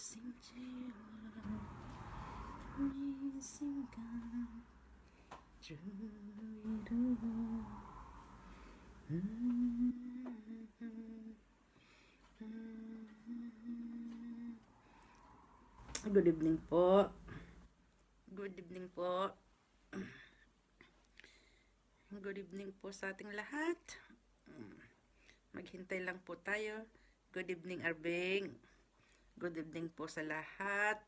星期五，你性感，注意的我。Good evening po. Good evening po. Good evening po sa ating lahat. Maghintay lang po tayo. Good evening, Arbing. Good evening po sa lahat.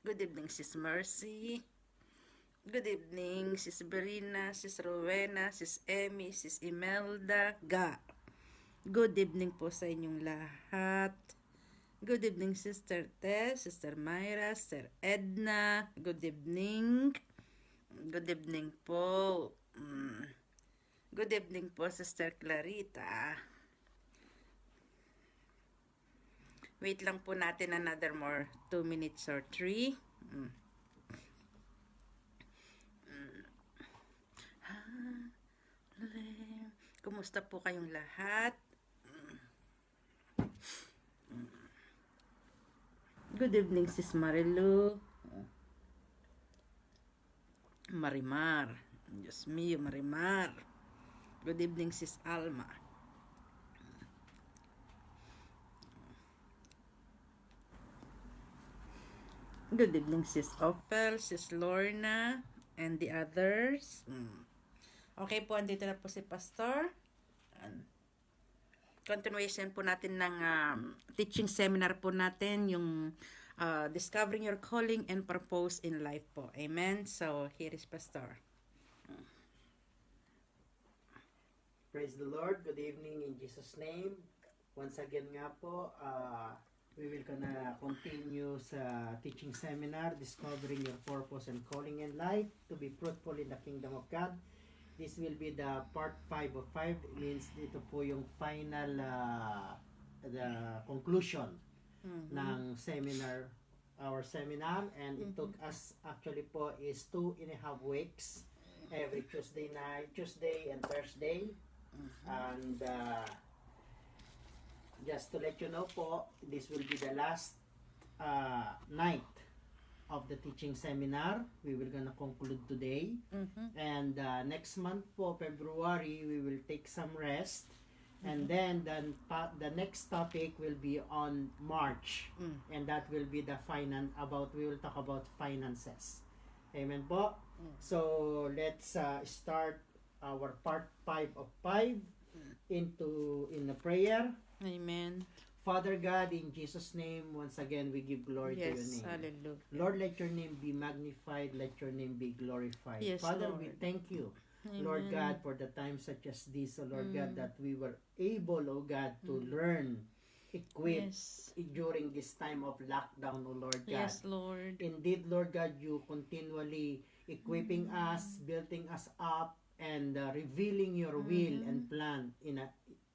Good evening, Sis Mercy. Good evening, Sis Berina, Sis Rowena, Sis Emmy, Sis Imelda, Ga. Good evening po sa inyong lahat. Good evening, Sister Tess, Sister Myra, Sister Edna. Good evening. Good evening po. Good evening po, Sister Clarita. Wait lang po natin another more 2 minutes or 3. Kumusta po kayong lahat? Good evening, Sis Marilu. Marimar. Diyos mío, Marimar. Good evening, Sis Alma. Good evening, Sis Opel, Sis Lorna, and the others. Okay po, andito na po si Pastor. Continuation po natin ng teaching seminar po natin, yung Discovering Your Calling and Purpose in Life po. Amen? So, here is Pastor. Praise the Lord. Good evening in Jesus' name. Once again nga po, we will gonna continue sa teaching seminar, Discovering Your Purpose and Calling in Life to be fruitful in the Kingdom of God. This will be the part 5 of 5. It means dito po yung final, the conclusion ng seminar, our seminar. And it took us, actually po, is 2.5 weeks. Every Tuesday and Thursday. And just to let you know po, this will be the last night of the teaching seminar. We will gonna conclude today. And next month po, February, we will take some rest. And then the next topic will be on March. And that will be the we will talk about finances. Amen po. So let's start our part 5 of 5 in the prayer. Amen. Father God, in Jesus' name, once again, we give glory to your name. Hallelujah. Lord, let your name be magnified, let your name be glorified. Yes, Father, Lord. we thank you, Amen. Lord God, for the times such as this, Lord God, that we were able, God, to learn, equip during this time of lockdown, Lord God. Yes, Lord. Indeed, Lord God, you continually equipping us, building us up, and revealing your will and plan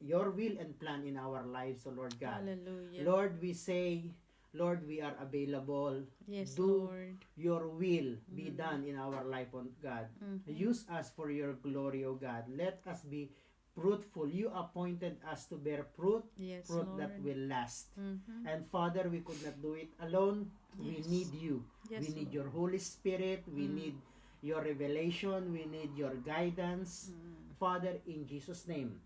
your will and plan in our lives, so Lord God. Hallelujah. Lord, we say, Lord, we are available. Yes, Do Lord. your will be done in our life, oh God. Use us for your glory, oh God. Let us be fruitful. You appointed us to bear fruit, Yes, fruit Lord. that will last. And Father, we could not do it alone. We Yes. need you. Yes, We need Lord. your Holy Spirit. We need your revelation. We need your guidance. Father, in Jesus' name.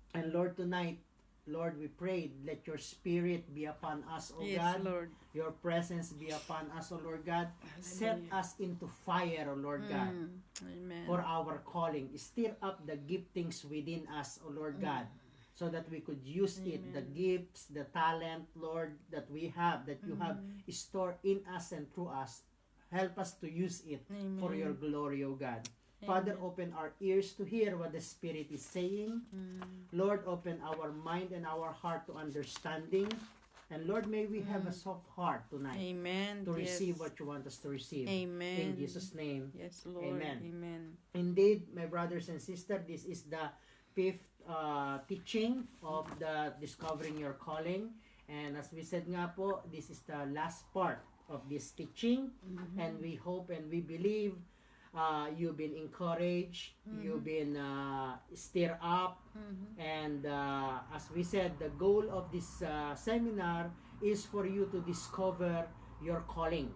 And Lord, tonight, Lord, we pray, let your spirit be upon us, O Yes, God. Lord. Your presence be upon us, O Lord God. Set Hallelujah. us into fire, O Lord God, Amen. for our calling. Stir up the giftings within us, O Lord God, so that we could use it, the gifts, the talent, Lord, that we have, that you have stored in us and through us. Help us to use it for your glory, O God. Father, open our ears to hear what the Spirit is saying. Lord, open our mind and our heart to understanding. And Lord, may we have a soft heart tonight Amen. to Yes. receive what you want us to receive. Amen. In Jesus' name. Yes, Lord. Amen. Amen. Indeed, my brothers and sisters, this is the 5th teaching of the Discovering Your Calling. And as we said nga po, this is the last part of this teaching. And we hope and we believe you've been encouraged, you've been stirred up, and as we said, the goal of this seminar is for you to discover your calling.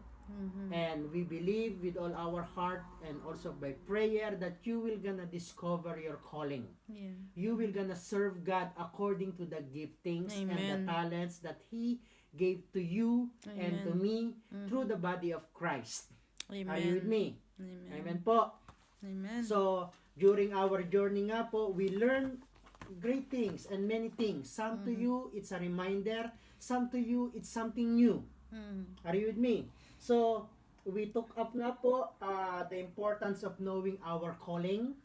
And we believe with all our heart and also by prayer that you will gonna discover your calling. Yeah. You will gonna serve God according to the giftings and the Amen. talents that He gave to you and to Amen. me through the body of Christ. Amen. Are you with me? Amen. Amen po. Amen. So, during our journey nga po, we learn great things and many things. Some to you, it's a reminder. Some to you, it's something new. Are you with me? So, we took up nga po the importance of knowing our calling.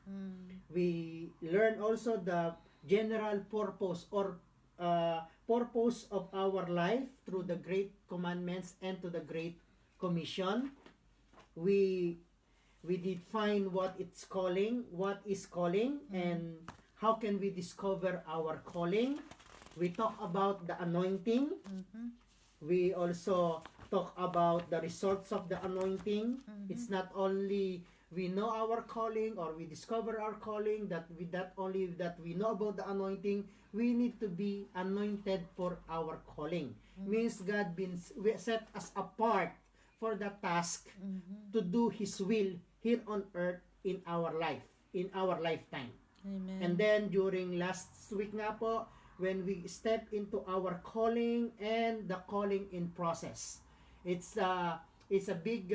We learn also the general purpose or purpose of our life through the great commandments and to the great commission. We did find what is calling, and how can we discover our calling. We talk about the anointing. We also talk about the results of the anointing. It's not only we know our calling or we discover our calling, that we know about the anointing. We need to be anointed for our calling. Means God been set us apart for the task to do His will here on earth in our life, in our lifetime. Amen. And then during last week nga po, when we step into our calling and the calling in process. It's a big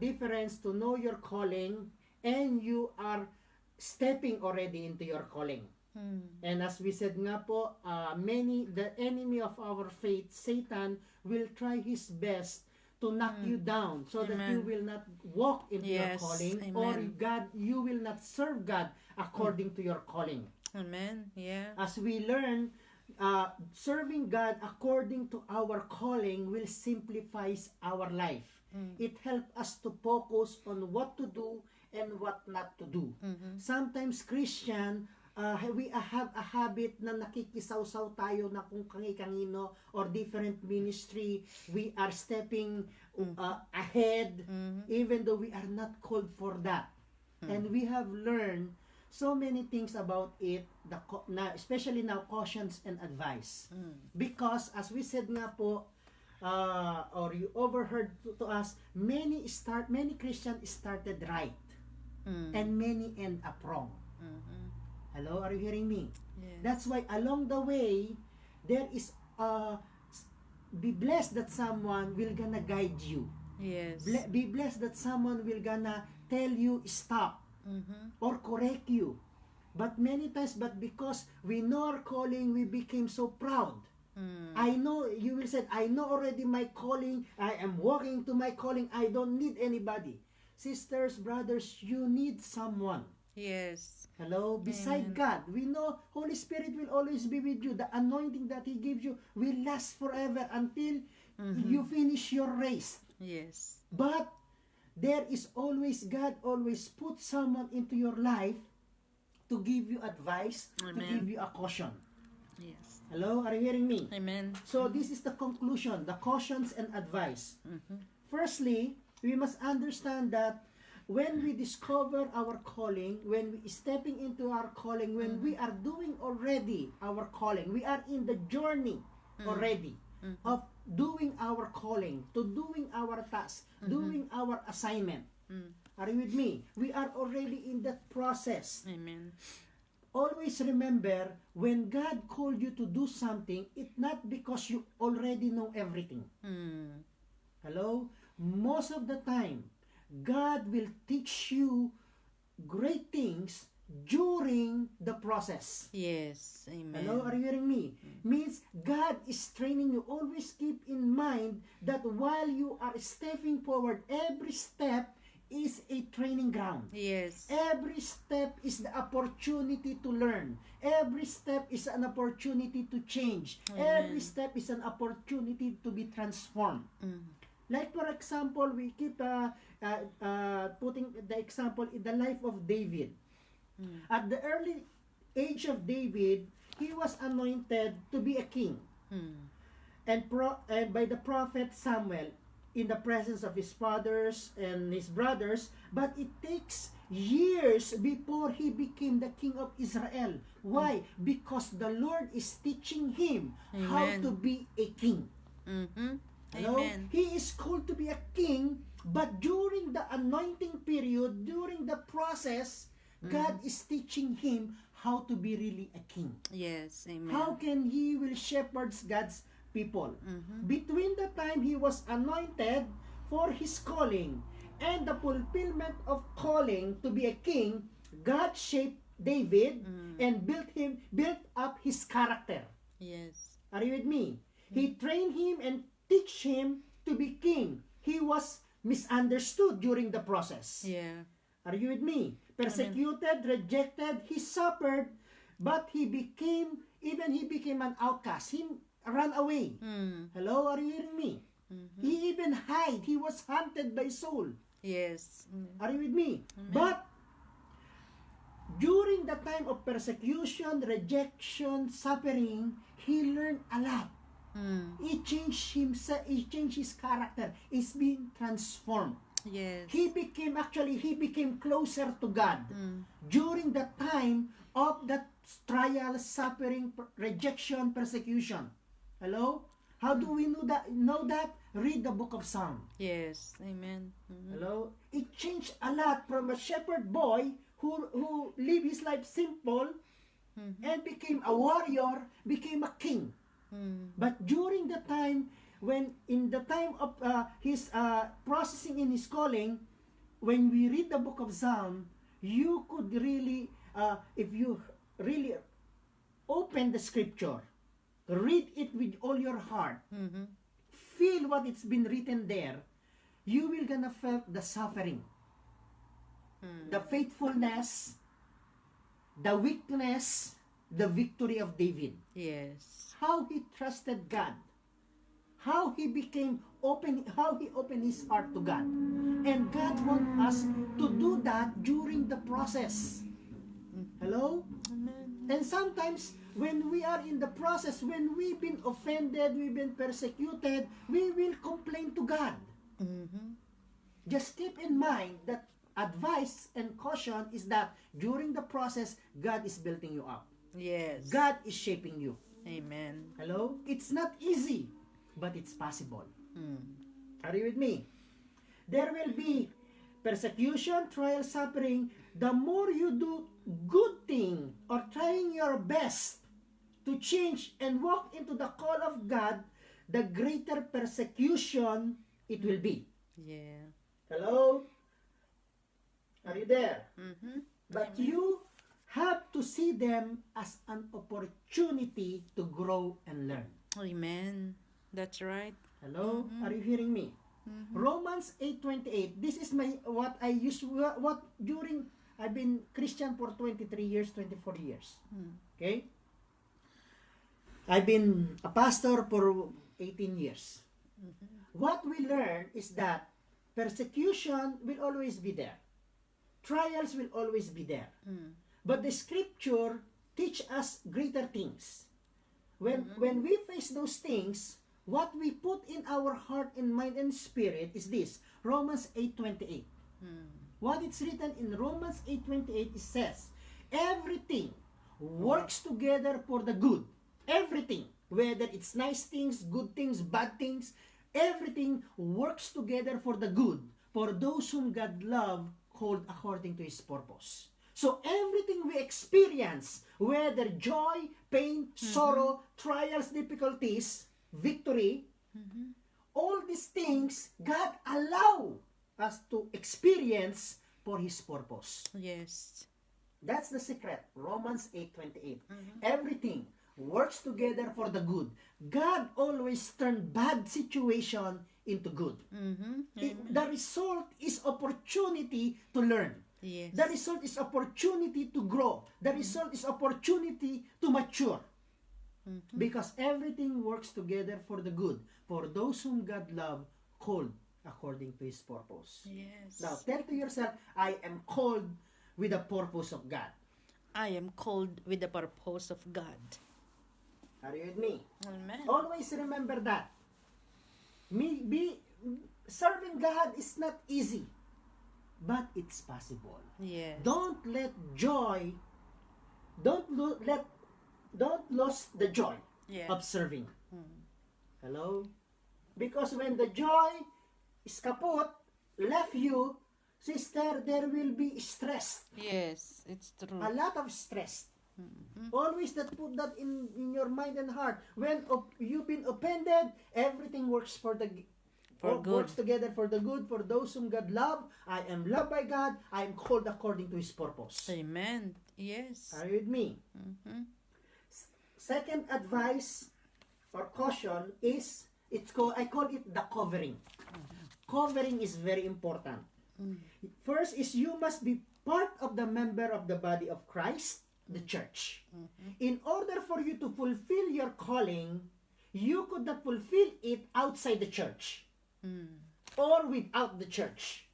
difference to know your calling and you are stepping already into your calling. And as we said nga po, the enemy of our faith, Satan, will try his best to knock you down so that you Amen. will not walk into your Yes. calling, Amen. or you will not serve God according to your calling. Amen. Yeah. As we learn, serving God according to our calling will simplify our life. It helps us to focus on what to do and what not to do. Sometimes Christian, we have a habit na nakikisaw-saw tayo na kung kangi-kanino or different ministry. We are stepping ahead even though we are not called for that. And we have learned so many things about it, especially now cautions and advice. Because as we said nga po, or you overheard to us, many Christians started right and many end up wrong. Hello, are you hearing me? Yes. That's why along the way, there is be blessed that someone will gonna guide you. Yes. Be blessed that someone will gonna tell you stop or correct you. But many times, because we know our calling, we became so proud. I know, you will say, I know already my calling. I am walking to my calling. I don't need anybody. Sisters, brothers, you need someone. Yes. Hello? Beside God, we know Holy Spirit will always be with you. The anointing that He gives you will last forever until you finish your race. Yes. But there is always, God always put someone into your life to give you advice, to Amen. give you a caution. Yes. Hello? Are you hearing me? Amen. So this is the conclusion, the cautions and advice. Firstly, we must understand that when we discover our calling, when we stepping into our calling, when we are doing already our calling, we are in the journey already of doing our calling, to doing our task, doing our assignment. Are you with me? We are already in that process. Amen. Always remember, when God called you to do something, it's not because you already know everything. Hello? Most of the time, God will teach you great things during the process. Yes. Amen. Hello, are you hearing me? Means God is training you. Always keep in mind that while you are stepping forward, every step is a training ground. Yes. Every step is the opportunity to learn. Every step is an opportunity to change. Amen. Every step is an opportunity to be transformed. Like for example, we keep putting the example in the life of David. At the early age of David, he was anointed to be a king. And by the prophet Samuel. in the presence of his fathers and his brothers, but it takes years before he became the king of Israel. Why? Because the Lord is teaching him how Amen. to be a king. Mm-hmm. Hello? Amen. He is called to be a king, but during the anointing period, during the process, God is teaching him how to be really a king. Yes. Amen. How can he will shepherd God's people? Between the time he was anointed for his calling and the fulfillment of calling to be a king, God shaped David and built up his character. Yes. Are you with me? He trained him and teach him to be king. He was misunderstood during the process. Yeah. Are you with me? Persecuted, rejected, he suffered, but he became an outcast. He ran away. Hello, are you hearing me? He even hid. He was hunted by Saul. Yes. Are you with me? But during the time of persecution, rejection, suffering, he learned a lot. He changed himself. He changed his character. He's been transformed. Yes. He became closer to God during the time of that trial, suffering, rejection, persecution. Hello? How do we know that? Read the book of Psalm. Yes. Amen. Hello? It changed a lot from a shepherd boy who lived his life simple and became a warrior, became a king. But during the time in the time of his processing in his calling, when we read the book of Psalm, you could really, if you really open the scripture, read it with all your heart, feel what it's been written there, you will gonna feel the suffering, the faithfulness, the weakness, the victory of David. Yes. How he trusted God, how he opened his heart to God. And God wants us to do that during the process. Hello? Amen. And sometimes when we are in the process, when we've been offended, we've been persecuted, we will complain to God. Just keep in mind that advice and caution is that during the process, God is building you up. Yes. God is shaping you. Amen. Hello? It's not easy, but it's possible. Are you with me? There will be persecution, trial, suffering. The more you do good thing or trying your best to change and walk into the call of God, the greater persecution it will be. Yeah. Hello? Are you there? But you have to see them as an opportunity to grow and learn. Amen. That's right. Hello? Are you hearing me? Romans 8:28. This is what I use during I've been Christian for 23 years, 24 years. Okay? I've been a pastor for 18 years. What we learn is that persecution will always be there. Trials will always be there. But the scripture teach us greater things. When we face those things, what we put in our heart and mind and spirit is this. Romans 8:28. What it's written in Romans 8:28, it says, everything works together for the good. Everything, whether it's nice things, good things, bad things, everything works together for the good, for those whom God love, called according to His purpose. So everything we experience, whether joy, pain, sorrow, trials, difficulties, victory, all these things, God allow us to experience for His purpose. Yes. That's the secret. Romans 8:28. Everything works together for the good. God always turns bad situation into good. The result is opportunity to learn. Yes. The result is opportunity to grow. The result is opportunity to mature. Because everything works together for the good, for those whom God love, called according to His purpose. Yes. Now, tell to yourself, I am called with the purpose of God. I am called with the purpose of God. Are you with me? Amen. Always remember that. serving God is not easy, but it's possible. Yes. Don't let joy, don't lose the joy Yeah. of serving. Mm. Hello? Because when the joy is kaput, left you, sister, there will be stress. Yes, it's true. A lot of stress. Mhm. Always put that in your mind and heart. When you've been offended, everything works for the For good. works together for the good for those whom God love. I am loved by God. I am called according to His purpose. Amen. Yes. Are you with me? Mhm. Second advice or caution is I call it the covering. Covering is very important. Mm. First is you must be part of the member of the body of Christ, the church. Mhm. In order for you to fulfill your calling, you could not fulfill it outside the church Mm. or without the church.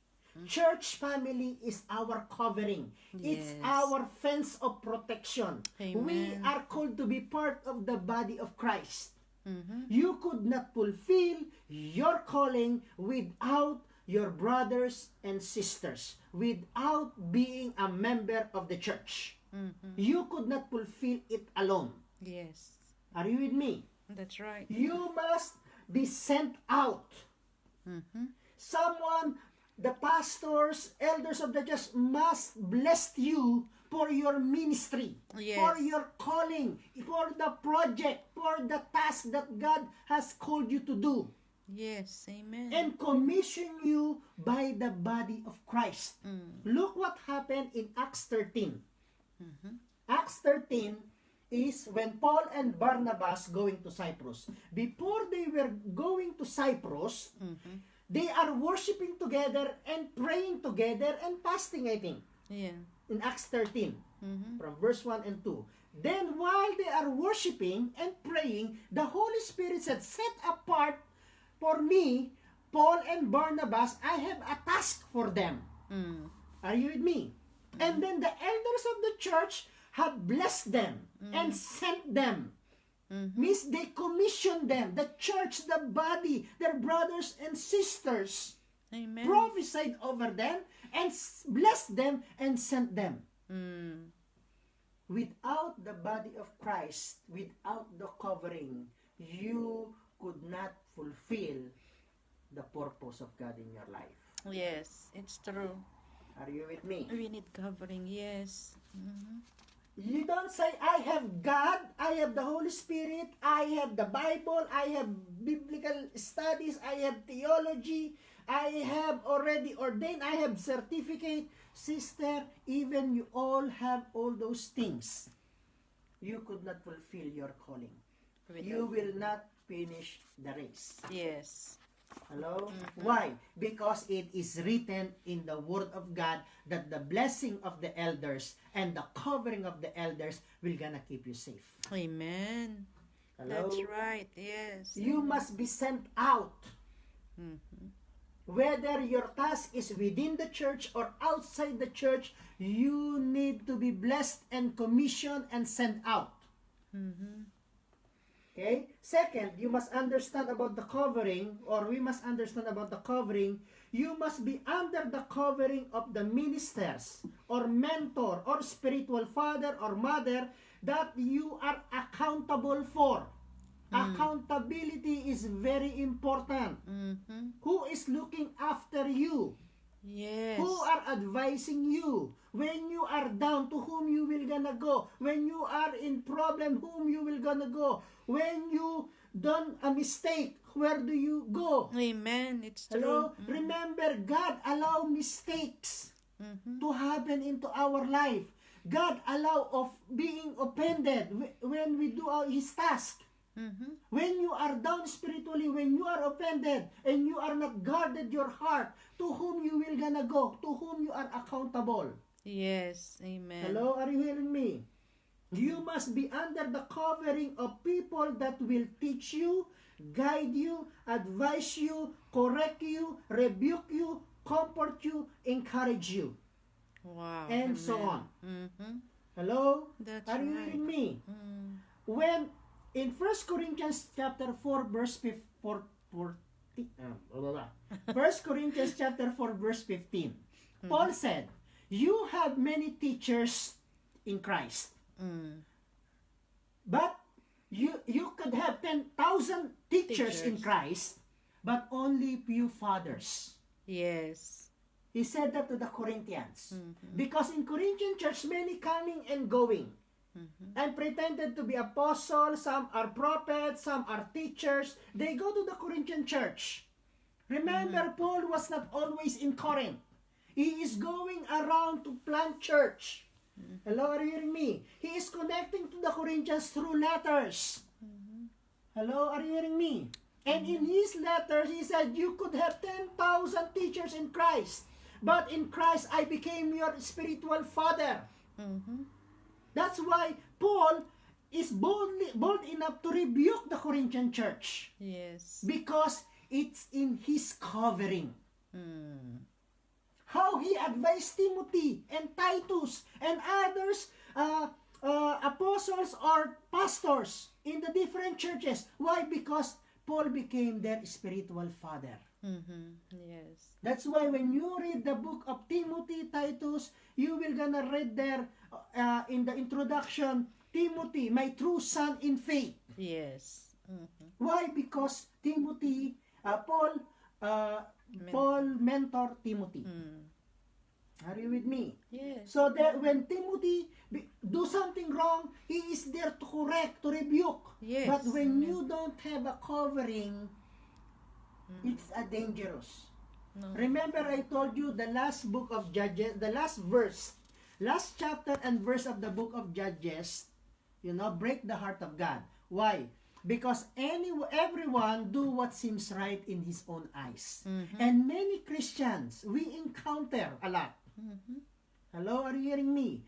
Church family is our covering. It's Yes. our fence of protection. We Amen. are called to be part of the body of Christ. Mhm. You could not fulfill your calling without your brothers and sisters, without being a member of the church. Mhm. You could not fulfill it alone. Yes. Are you with me? That's right. You must be sent out. Mhm. Someone, the pastors, elders of the church must bless you for your ministry, Yes. for your calling, for the project, for the task that God has called you to do, Yes. Amen. and commission you by the body of Christ. Mm. Look what happened in Acts 13. Mhm. Acts 13 is when Paul and Barnabas going to Cyprus. Before they were going to Cyprus, Mhm. they are worshiping together and praying together and fasting, I think, Yeah. in Acts 13, Mhm. from verse 1 and 2. Then while they are worshiping and praying, the Holy Spirit said, set apart for me, Paul and Barnabas, I have a task for them. Mm. Are you with me? And then the elders of the church have blessed them and sent them. Mhm. Means they commissioned them, the church, the body, their brothers and sisters, Amen. prophesied over them and blessed them and sent them. Mm. Without the body of Christ, without the covering, you could not fulfill the purpose of God in your life. Yes, it's true. Are you with me? We need covering. Yes. Mhm. You don't say, I have God, I have the Holy Spirit, I have the Bible, I have biblical studies, I have theology, I have already ordained, I have certificate. Sister, even you all have all those things, you could not fulfill your calling. You will not finish the race. Yes. Hello? Why? Because it is written in the Word of God that the blessing of the elders and the covering of the elders will gonna keep you safe. Amen. Hello? That's right. Yes. You must be sent out. Mhm. Whether your task is within the church or outside the church, you need to be blessed and commissioned and sent out. Mhm. Okay? Second, you must understand about the covering, or we must understand about the covering. You must be under the covering of the ministers, or mentor, or spiritual father or mother that you are accountable for. Accountability is very important. Mhm. Who is looking after you? Yes. Who are advising you? When you are down, to whom you will gonna go? When you are in problem, whom you will gonna go? When you done a mistake, where do you go? Amen. It's Hello? true. Remember, God allow mistakes Mhm. to happen into our life. God allow of being offended when we do His task. Mhm. When you are down spiritually, when you are offended, and you are not guarded your heart, to whom you will gonna go? To whom you are accountable? Yes. Amen. Hello, are you hearing me? You must be under the covering of people that will teach you, guide you, advise you, correct you, rebuke you, comfort you, encourage you, Wow. and so Amen. on. Mhm. Hello? That's Are you right. hearing me? Mm. When in 1 Corinthians chapter 4 verse 14, 1 Corinthians chapter 4 verse 15. Paul said, you have many teachers in Christ. But you could have 10,000 teachers in Christ, but only few fathers. Yes. He said that to the Corinthians. Because in Corinthian church, many coming and going. And pretended to be apostles, some are prophets, some are teachers. They go to the Corinthian church. Remember, Paul was not always in Corinth. He is going around to plant church. Hello, are you hearing me? He is connecting to the Corinthians through letters. Hello, are you hearing me? And in his letters, he said, you could have 10,000 teachers in Christ. But in Christ, I became your spiritual father. That's why Paul is bold enough to rebuke the Corinthian church. Yes. Because it's in his covering. How he advised Timothy and Titus and others, apostles or pastors in the different churches. Why? Because Paul became their spiritual father. Yes. That's why when you read the book of Timothy, Titus, you will gonna read there in the introduction, Timothy, my true son in faith. Yes. Why? Because Timothy, Paul mentor Timothy. Are you with me? Yes. So that when Timothy do something wrong, he is there to correct, to rebuke. Yes. But when you don't have a covering, it's dangerous. No. Remember, I told you the last book of Judges, the last verse, last chapter and verse of the book of Judges, break the heart of God. Why? Because everyone do what seems right in his own eyes. And many Christians, we encounter a lot. Hello, are you hearing me?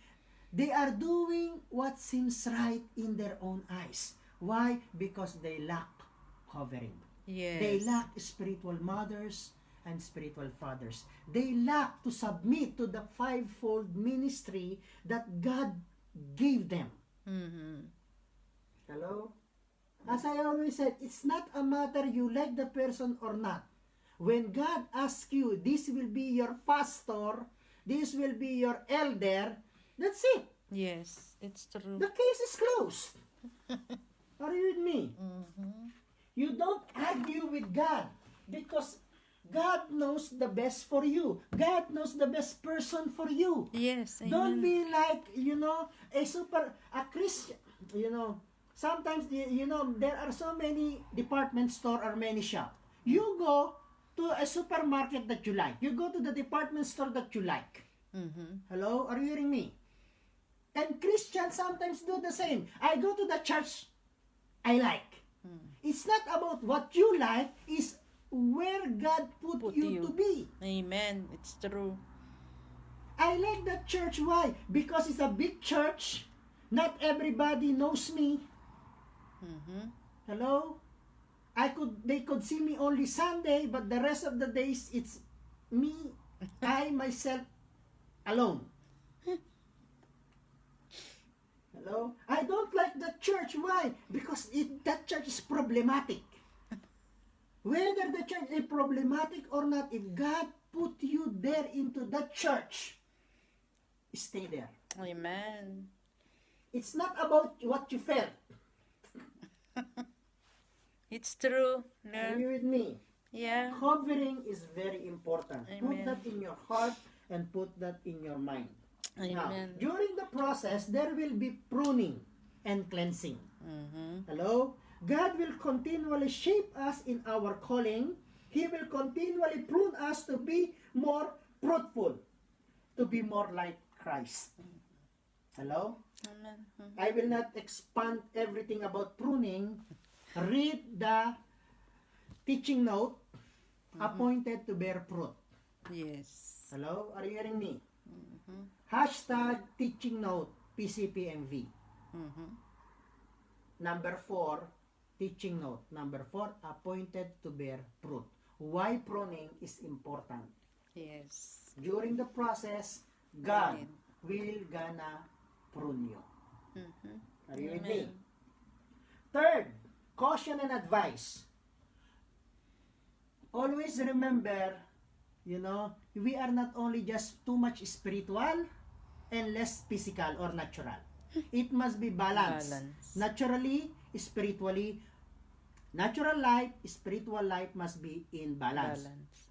They are doing what seems right in their own eyes. Why? Because they lack covering. Yes. They lack spiritual mothers and spiritual fathers. They lack to submit to the fivefold ministry that God gave them. Hello? As I always said, it's not a matter you like the person or not. When God asks you, this will be your pastor, this will be your elder, that's it. Yes, it's true. The case is closed. Are you with me? You don't argue with God because God knows the best for you. God knows the best person for you. Yes. Don't be like, a Christian, sometimes, there are so many department store or many shop. You go to a supermarket that you like. You go to the department store that you like. Hello? Are you hearing me? And Christians sometimes do the same. I go to the church I like. It's not about what you like, it's where God put you to be. Amen. It's true. I like that church. Why? Because it's a big church. Not everybody knows me. Hello? They could see me only Sunday, but the rest of the days it's me, I myself alone. Hello? I don't like that church. Why? Because that church is problematic. Whether the church is problematic or not, if God put you there into that church, stay there. Amen. It's not about what you felt. It's true. Are No. you with me? Yeah. Covering is very important. Put Amen. that in your heart and put that in your mind. Now, Amen. during the process, there will be pruning and cleansing. Hello? God will continually shape us in our calling. He will continually prune us to be more fruitful, to be more like Christ. Hello? Amen. I will not expand everything about pruning. Read the teaching note, appointed to bear fruit. Yes. Hello? Are you hearing me? Hashtag teaching note, PCPMV. Number 4, teaching note. Number 4, appointed to bear fruit. Why pruning is important. Yes. During the process, God Amen. will gonna prune you. Are you with me? Amen. Third, caution and advice. always remember, we are not only just too much spiritual and less physical or natural. It must be balanced. Balance. Naturally, spiritually, natural life, spiritual life must be in balance.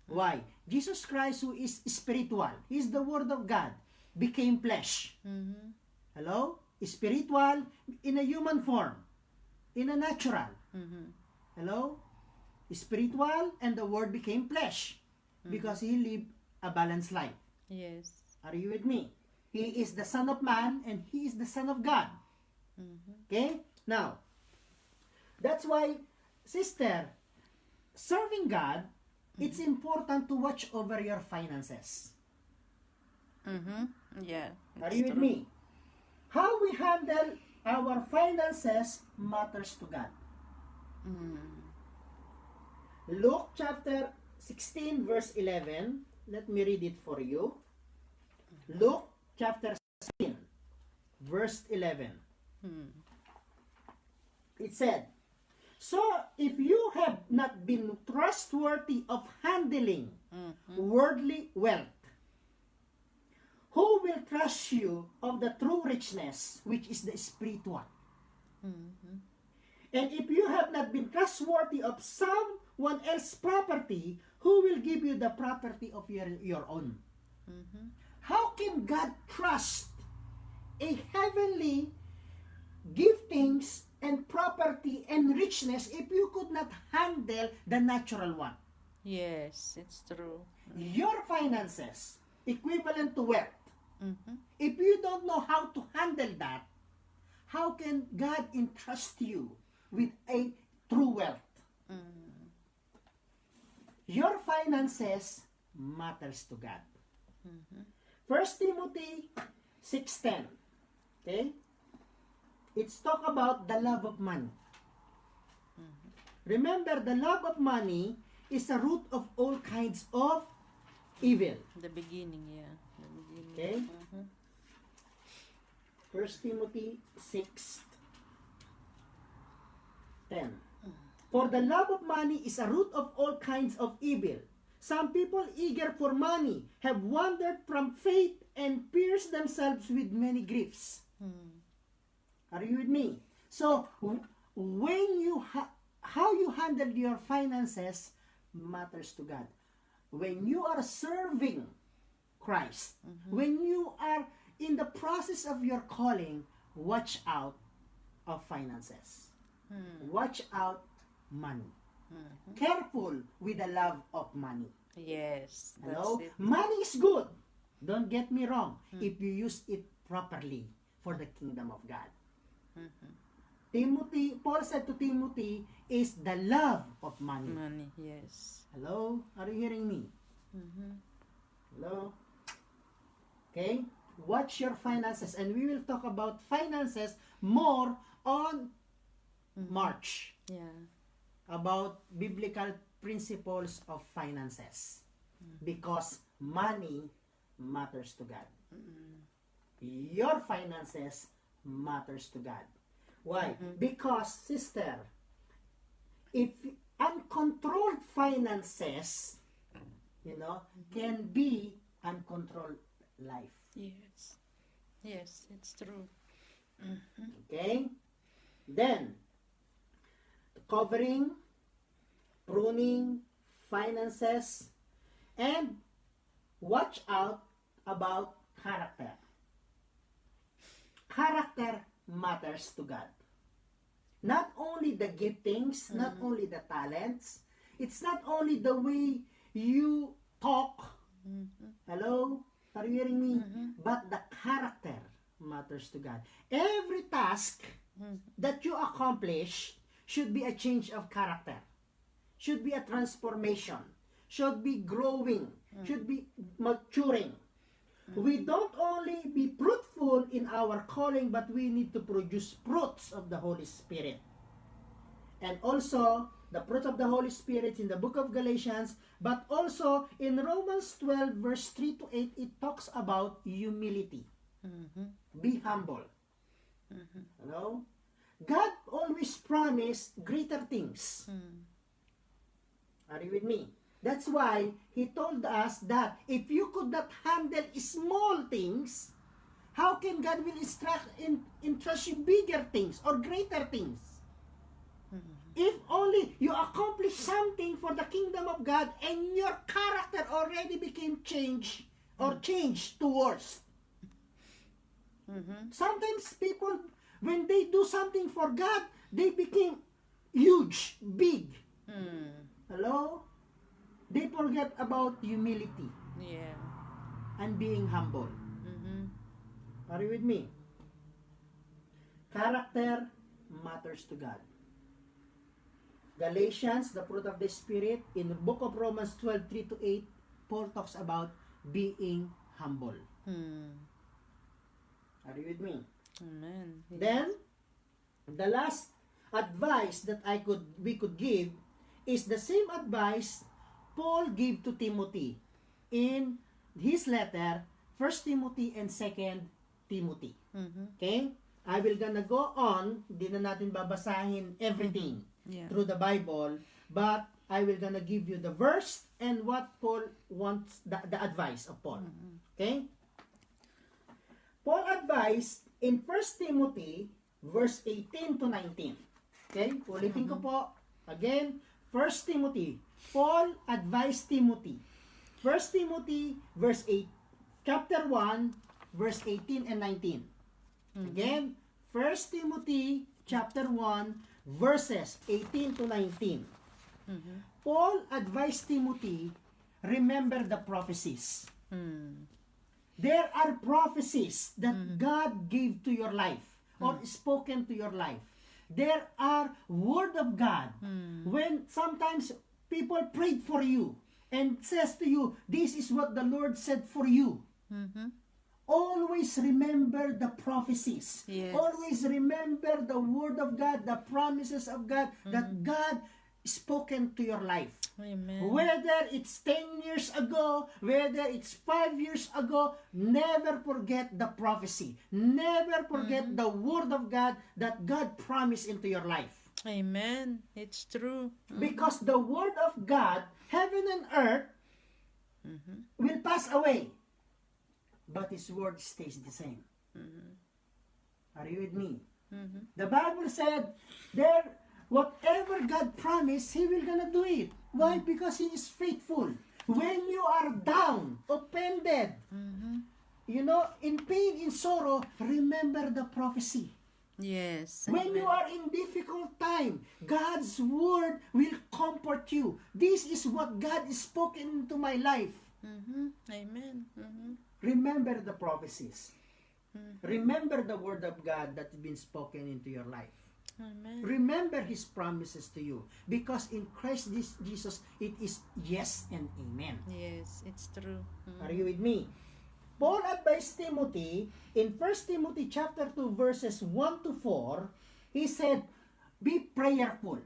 Why? Jesus Christ, who is spiritual, He is the Word of God, became flesh. Mhm. Hello? Spiritual in a human form, in a natural. Mhm. Hello? Spiritual and the Word became flesh because He lived a balanced life. Yes. Are you with me? He is the Son of Man and He is the Son of God. Mhm. Okay? Now, that's why, sister, serving God, it's important to watch over your finances. Mhm. Yeah. Are it's you with true. me? How we handle our finances matters to God. Mm. Luke chapter 16 verse 11. Let me read it for you. Luke chapter 16 verse 11. Mm. It said, "So if you have not been trustworthy of handling Mhm. worldly wealth, who will trust you of the true richness, which is the spiritual? Mhm. And if you have not been trustworthy of someone else's property, who will give you the property of your own?" Mhm. How can God trust a heavenly giftings and property and richness if you could not handle the natural one? Yes, it's true. Your finances, equivalent to wealth. Mhm. If you don't know how to handle that, how can God entrust you with a true wealth? Mm. Your finances matters to God. Mhm. 1 Timothy 6:10. Okay? It's talk about the love of money. Remember, the love of money is the root of all kinds of evil. The beginning, yeah. The beginning. Okay? Mhm. 1 Timothy 6:10. For the love of money is a root of all kinds of evil. Some people eager for money have wandered from faith and pierced themselves with many griefs. Mm. Are you with me? So, when how you handle your finances matters to God. When you are serving Christ, when you are in the process of your calling, watch out of finances. Watch out money. Careful with the love of money. Yes, that's Hello? it. Money is good. Don't get me wrong. If you use it properly for the kingdom of God. Paul said to Timothy, is the love of money. Money, yes. Hello? Are you hearing me? Mhm. Hello? Okay? Watch your finances. And we will talk about finances more on March. Yeah. About biblical principles of finances. Because money matters to God. Your finances matters to God. Why? Because, sister, if uncontrolled finances, can be uncontrolled life. Yes. Yes, it's true. Okay? Then, covering, pruning, finances, and watch out about character. Character matters to God. Not only the giftings, not only the talents, it's not only the way you talk. Hello? Are you hearing me? But the character matters to God. Every task that you accomplish should be a change of character. Should be a transformation. Should be growing. Should be maturing. We don't only be fruitful in our calling, but we need to produce fruits of the Holy Spirit. And also, the fruits of the Holy Spirit in the book of Galatians, but also in Romans 12 verse 3 to 8, it talks about humility. Be humble. Hello? God always promised greater things. Are you with me? That's why he told us that if you could not handle small things, how can God will entrust you bigger things or greater things? If only you accomplish something for the kingdom of God and your character already became changed or changed to worse. Sometimes people, when they do something for God, they became huge, big. Hello? They forget about humility Yeah. and being humble. Are you with me? Character matters to God. Galatians, the fruit of the Spirit, in the book of Romans 12:3-8, Paul talks about being humble. Are you with me? Amen. Then, the last advice that we could give is the same advice Paul gave to Timothy in his letter, 1 Timothy and 2 Timothy. Okay? I will gonna go on, hindi na natin babasahin everything through the Bible, but I will gonna give you the verse and what Paul wants, the advice of Paul. Okay? Paul advised in 1 Timothy verse 18-19. Okay? Ulitin ko po. Again, 1 Timothy. Paul advised Timothy. 1 Timothy verse 8, chapter 1, verse 18 and 19. Again, 1 Timothy chapter 1, verses 18-19. Paul advised Timothy, remember the prophecies. There are prophecies that God gave to your life or spoken to your life. There are word of God. When sometimes people prayed for you and says to you, this is what the Lord said for you. Always remember the prophecies. Yes. Always remember the word of God, the promises of God that God spoken to your life. Amen. Whether it's 10 years ago, whether it's 5 years ago, never forget the prophecy. Never forget the word of God that God promised into your life. Amen. It's true. Because the word of God, heaven and earth, will pass away. But His word stays the same. Are you with me? The Bible said, whatever God promised, He will gonna do it. Why? Because He is faithful. When you are down, offended, in pain, in sorrow, remember the prophecy. Yes. When you are in difficult time, God's word will comfort you. This is what God has spoken into my life. Amen. Remember the prophecies. Remember the word of God that's been spoken into your life. Amen. Remember His promises to you. Because in Christ Jesus, it is yes and amen. Yes, it's true. Are you with me? Paul advised Timothy in 1 Timothy chapter 2 verses 1-4, he said, be prayerful.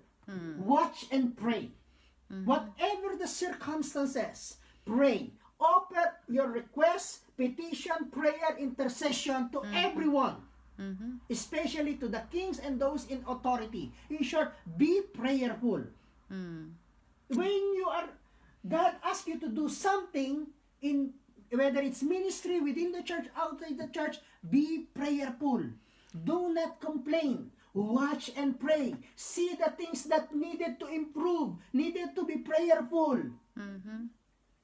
Watch and pray. Whatever the circumstances, pray. Offer your request, petition, prayer, intercession to everyone. Especially to the kings and those in authority. In short, be prayerful. When God asks you to do something, whether it's ministry within the church, outside the church, be prayerful. Do not complain. Watch and pray. See the things that needed to improve, needed to be prayerful.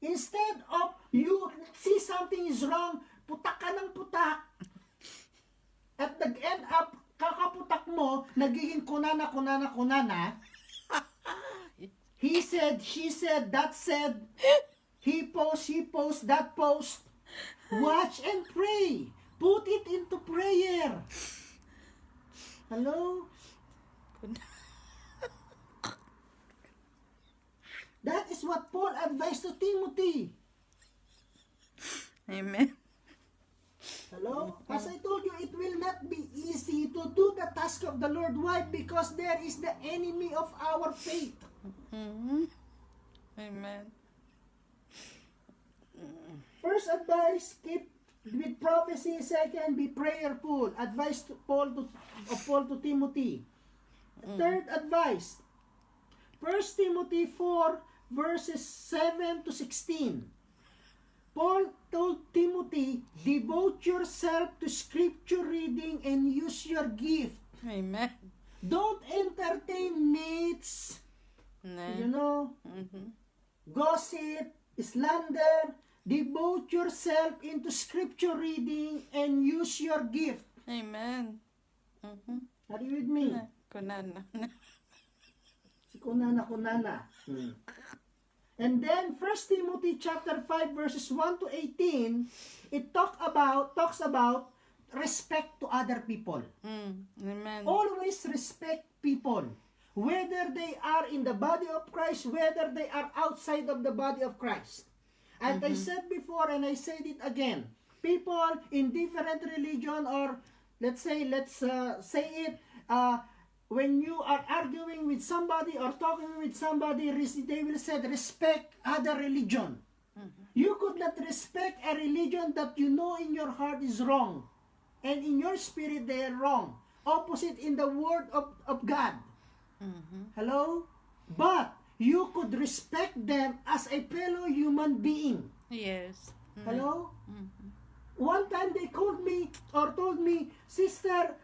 Instead of you see something is wrong, putak ka ng putak. At nag-end up, kakaputak mo, nagiging kunana. He said, she said, that said, he post, that post. Watch and pray. Put it into prayer. Hello? That is what Paul advised to Timothy. Amen. Hello? As I told you, it will not be easy to do the task of the Lord. Why? Because there is the enemy of our faith. Amen. First advice, keep with prophecy. Second, be prayerful. Advice to Paul to Timothy. Third advice, 1 Timothy 4, verses 7 to 16. Paul told Timothy, devote yourself to scripture reading and use your gift. Amen. Don't entertain myths, No. gossip, slander. Devote yourself into scripture reading and use your gift. Amen. Are you with me? Kunana. Si kunana. And then 1 Timothy chapter 5 verses 1 to 18, it talks about respect to other people. Amen. Always respect people, whether they are in the body of Christ, whether they are outside of the body of Christ. And I said before, and I said it again, people in different religion, or let's say it, when you are arguing with somebody or talking with somebody, they will say respect other religion. You could not respect a religion that you know in your heart is wrong, and in your spirit they are wrong, opposite in the word of God. Hello? But you could respect them as a fellow human being. Yes. Hello? One time they called me or told me, Sister,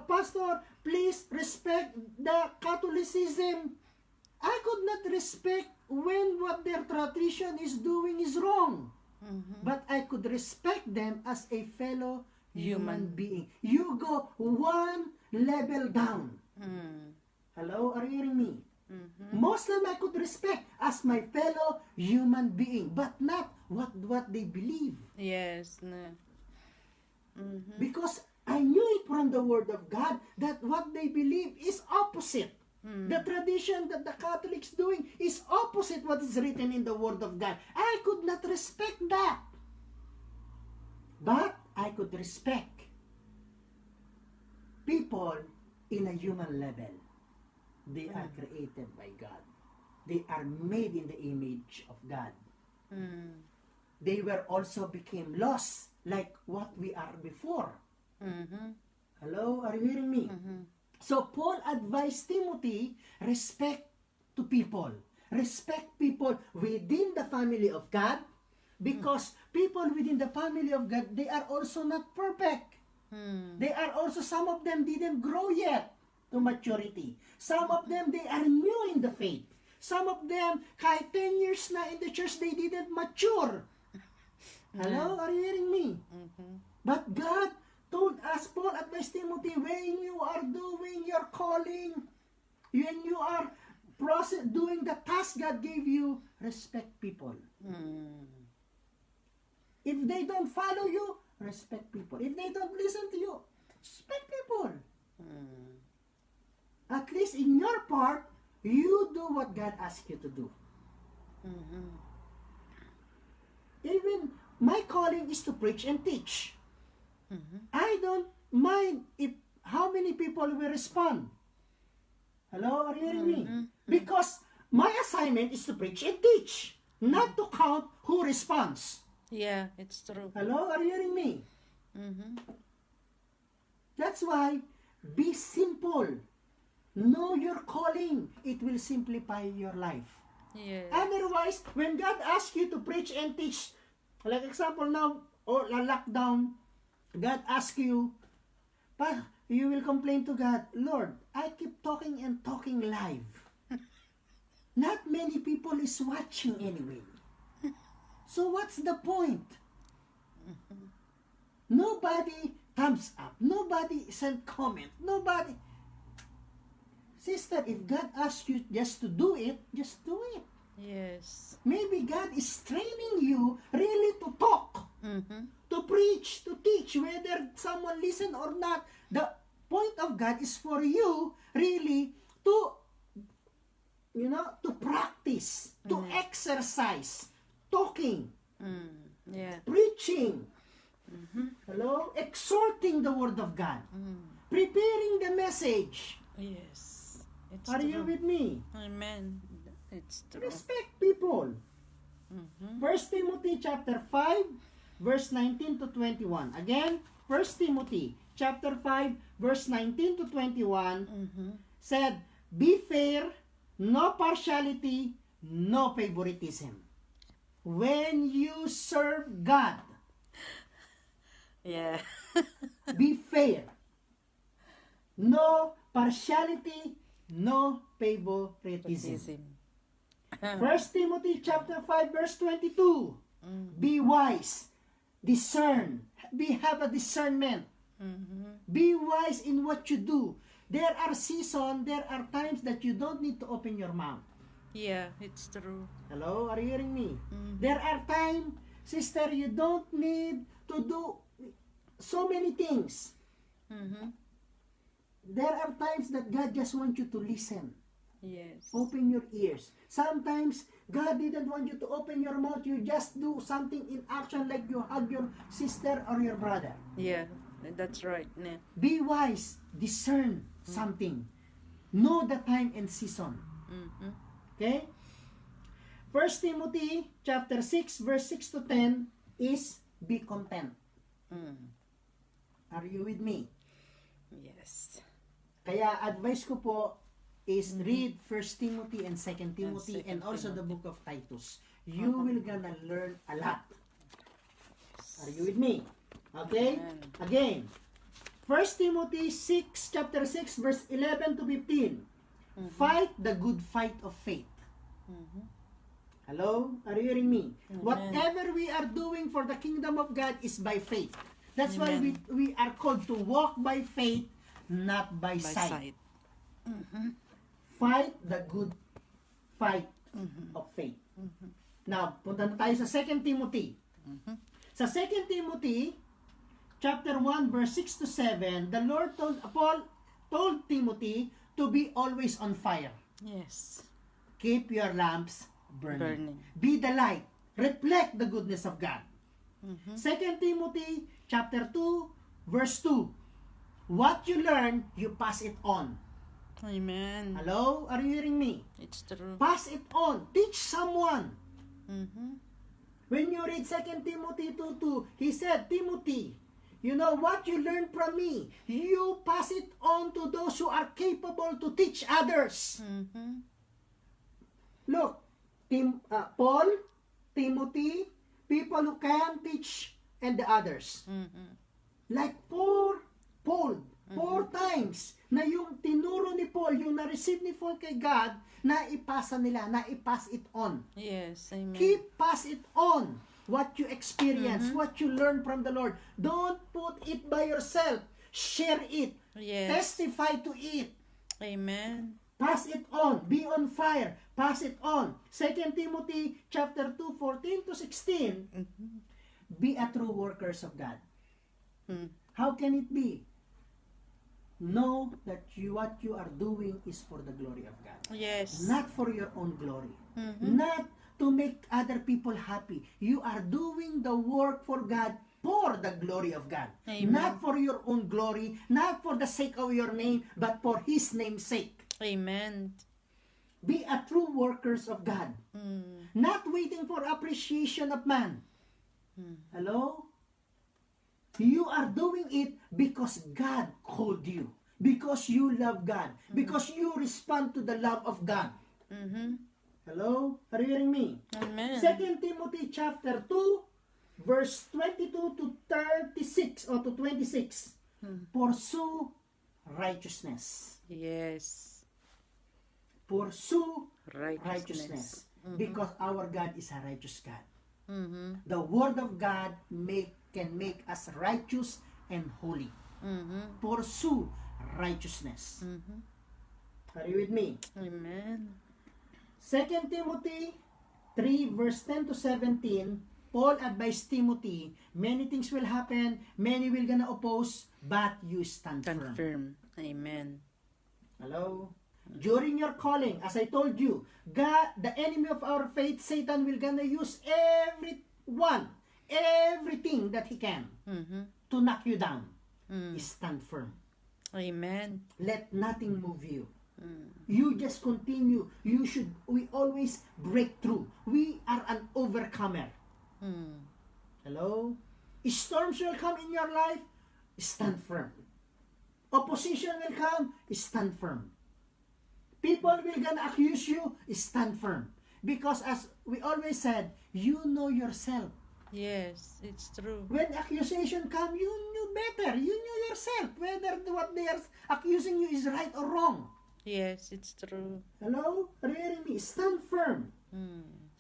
Pastor, please respect the Catholicism. I could not respect when what their tradition is doing is wrong. But I could respect them as a fellow human being. You go one level down. Hello? Are you hearing me? Muslim I could respect as my fellow human being, but not what they believe. Yes. No. Because I knew it from the Word of God that what they believe is opposite. The tradition that the Catholics doing is opposite what is written in the Word of God. I could not respect that. But I could respect people in a human level. They are created by God. They are made in the image of God. They were also became lost like what we are before. Hello, are you hearing me? So Paul advised Timothy, respect to people. Respect people within the family of God, because people within the family of God, they are also not perfect. They are also, some of them didn't grow yet to maturity. Some of them, they are new in the faith. Some of them, kahit 10 years na in the church, they didn't mature. Hello, are you hearing me? But God told us, Paul advised Timothy, when you are doing your calling, when you are doing the task God gave you, respect people. If they don't follow you, respect people. If they don't listen to you, respect people. At least in your part, you do what God asks you to do. Even my calling is to preach and teach. I don't mind if how many people will respond. Hello, are you hearing me? Because my assignment is to preach and teach, not to count who responds. Yeah, it's true. Hello, are you hearing me? That's why, be simple. Know your calling. It will simplify your life. Yes. Otherwise, when God asks you to preach and teach, like example now, or a lockdown, God asks you, you will complain to God, Lord, I keep talking and talking live. Not many people is watching anyway. So what's the point? Nobody thumbs up. Nobody sent comment. Nobody. Sister, if God asks you just to do it, just do it. Yes. Maybe God is training you really to talk, to preach, to teach, whether someone listen or not. The point of God is for you really to, to practice, to exercise, talking, Yeah. preaching, hello, exhorting the word of God, preparing the message. Yes. It's Are true. you with me? Amen. It's true. Respect people. 1 Timothy chapter 5, verse 19 to 21. Again, 1 Timothy chapter 5, verse 19 to 21 said, be fair, no partiality, no favoritism. When you serve God, Yeah. be fair. No partiality, no favoritism. Autism. 1 Timothy chapter 5 verse 22. Be wise, discern, have a discernment. Be wise in what you do. There are seasons, there are times that you don't need to open your mouth. Yeah, it's true. Hello, are you hearing me? There are times, sister, you don't need to do so many things. Mm-hmm. There are times that God just wants you to listen. Yes. Open your ears. Sometimes God didn't want you to open your mouth. You just do something in action, like you hug your sister or your brother. Yeah, that's right. Yeah. Be wise. Discern something. Know the time and season. Mm-hmm. Okay? 1 Timothy chapter 6 verse 6 to 10 is be content. Are you with me? Yes. Kaya advice ko po is read 1 Timothy and 2 Timothy and 2 also the Timothy. book of Titus. You will gonna learn a lot. Are you with me? Okay? Amen. Again, 1 Timothy 6 chapter 6 verse 11 to 15. Fight the good fight of faith. Hello? Are you hearing me? Amen. Whatever we are doing for the kingdom of God is by faith. That's why Amen. we are called to walk by faith, not by, By sight. sight. Fight the good fight of faith. Now, punta na tayo sa 2 Timothy. Sa 2 Timothy, chapter 1, verse 6 to 7, the Lord Paul told Timothy to be always on fire. Yes. Keep your lamps burning. Burning. Be the light. Reflect the goodness of God. 2 Timothy, chapter 2, verse 2. What you learn, you pass it on. Amen. Hello? Are you hearing me? It's true. Pass it on. Teach someone. Mm-hmm. When you read 2 Timothy 2:2, he said, Timothy, you know what you learned from me, you pass it on to those who are capable to teach others. Mm-hmm. Look, Paul, Timothy, people who can teach, and the others. Mm-hmm. Like Paul, four times na yung tinuro ni Paul, yung na-receive ni Paul kay God, na ipasa nila, na ipass it on. Yes. Amen. Pass it on. What you experience, what you learn from the Lord. Don't put it by yourself. Share it. Yes. Testify to it. Amen. Pass it on. Be on fire. Pass it on. 2 Timothy chapter 2, 14 to 16. Be a true workers of God. How can it be? Know that what you are doing is for the glory of God. Yes. Not for your own glory. Not to make other people happy. You are doing the work for God for the glory of God. Amen. Not for your own glory, not for the sake of your name, but for His name's sake. Amen. Be a true workers of God. Not waiting for appreciation of man. Hello? You are doing it because God called you. Because you love God. Because you respond to the love of God. Hello? Are you hearing me? Amen. 2 Timothy chapter 2, verse 22 to 36 or to 26. Pursue righteousness. Yes. Pursue Righteousness. righteousness. Because our God is a righteous God. Mm-hmm. The Word of God can make us righteous and holy. Pursue righteousness. Are you with me? Amen. 2 Timothy 3 verse 10 to 17, Paul advised Timothy, many things will happen, many will gonna oppose, but you stand firm. Confirm. Amen. Hello? During your calling, as I told you, God, the enemy of our faith, Satan, will gonna use everything that he can to knock you down. Stand firm. Amen. Let nothing move you. You just continue. We always break through. We are an overcomer. Hello? Storms will come in your life, stand firm. Opposition will come, stand firm. People will gonna accuse you, stand firm. Because as we always said, you know yourself. Yes, it's true. When accusation come, you knew better. You knew yourself whether what they are accusing you is right or wrong. Yes, it's true. Hello? Are you hearing me? Stand firm.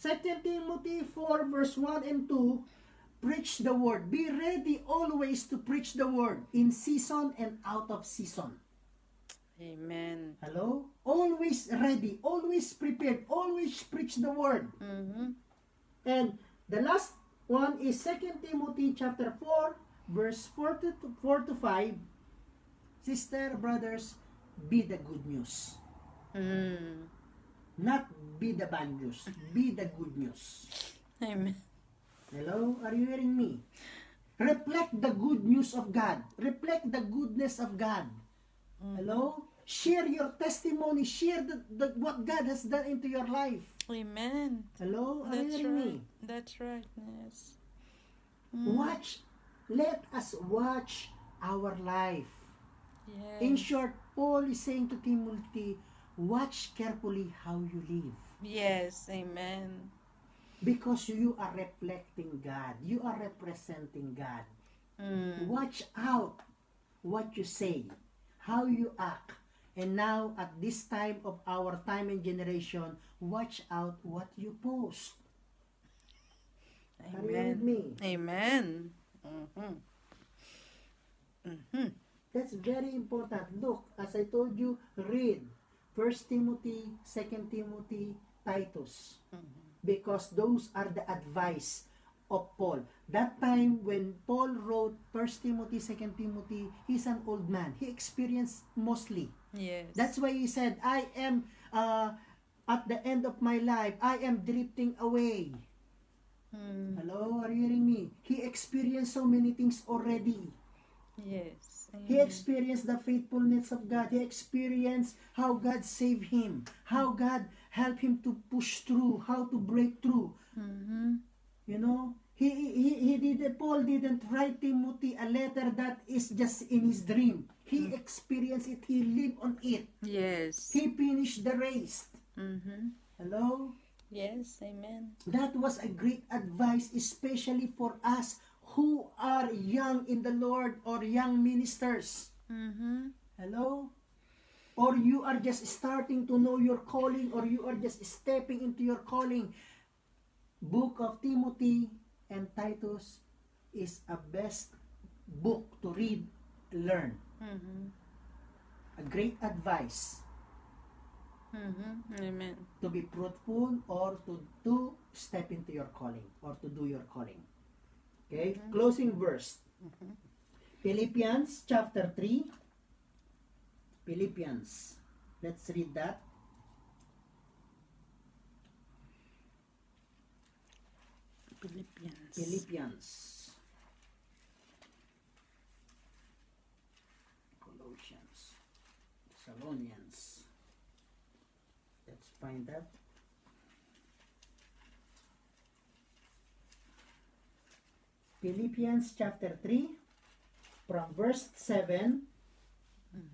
2 Timothy 4 verse 1 and 2, preach the word. Be ready always to preach the word in season and out of season. Amen. Hello? Always ready, always prepared, always preach the word. And the last one is 2 Timothy chapter 4 verse 4 to 5. Sister, brothers, be the good news. Not be the bad news. Be the good news. Amen. Hello? Are you hearing me? Reflect the good news of God. Reflect the goodness of God. Hello? Share your testimony. Share what God has done into your life. Amen. Hello? Are you That's hearing me? right. That's right. Yes. Watch. Let us watch our life. Yes. In short, Paul is saying to Timothy, watch carefully how you live. Yes. Amen. Because you are reflecting God. You are representing God. Watch out what you say, how you act. And now, at this time of our time and generation, watch out what you post. Are you with me? Amen. That's very important. Look, as I told you, read 1 Timothy, 2 Timothy, Titus. Because those are the advice of Paul. That time when Paul wrote 1 Timothy, 2 Timothy, he's an old man. He experienced mostly. Yes. That's why he said, I am, at the end of my life, I am drifting away. Hello, are you hearing me? He experienced so many things already. Yes. He experienced the faithfulness of God. He experienced how God saved him, how God helped him to push through, how to break through. You know, Paul didn't write Timothy a letter that is just in his dream. He experienced it. He lived on it. Yes. He finished the race. Hello? Yes. Amen. That was a great advice, especially for us who are young in the Lord or young ministers. Hello? Or you are just starting to know your calling, or you are just stepping into your calling. Book of Timothy and Titus is a best book to read, learn. A great advice Amen. to be fruitful or to step into your calling or to do your calling. Okay, closing verse. Philippians chapter 3. Philippians. Let's read that. Philippians. Colossians. Thessalonians. Let's find that. Philippians chapter 3 from verse 7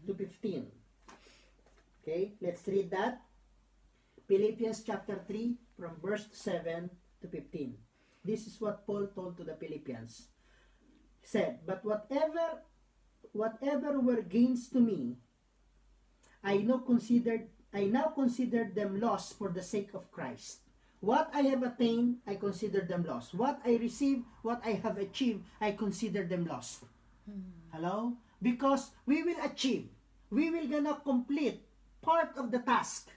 to 15. Okay, let's read that. Philippians chapter 3 from verse 7 to 15. This is what Paul told to the Philippians. He said, but whatever were gains to me, I now consider them lost for the sake of Christ. What I have attained, I consider them lost. What I receive, what I have achieved, I consider them lost. Hello? Because we will achieve. We will gonna complete part of the task.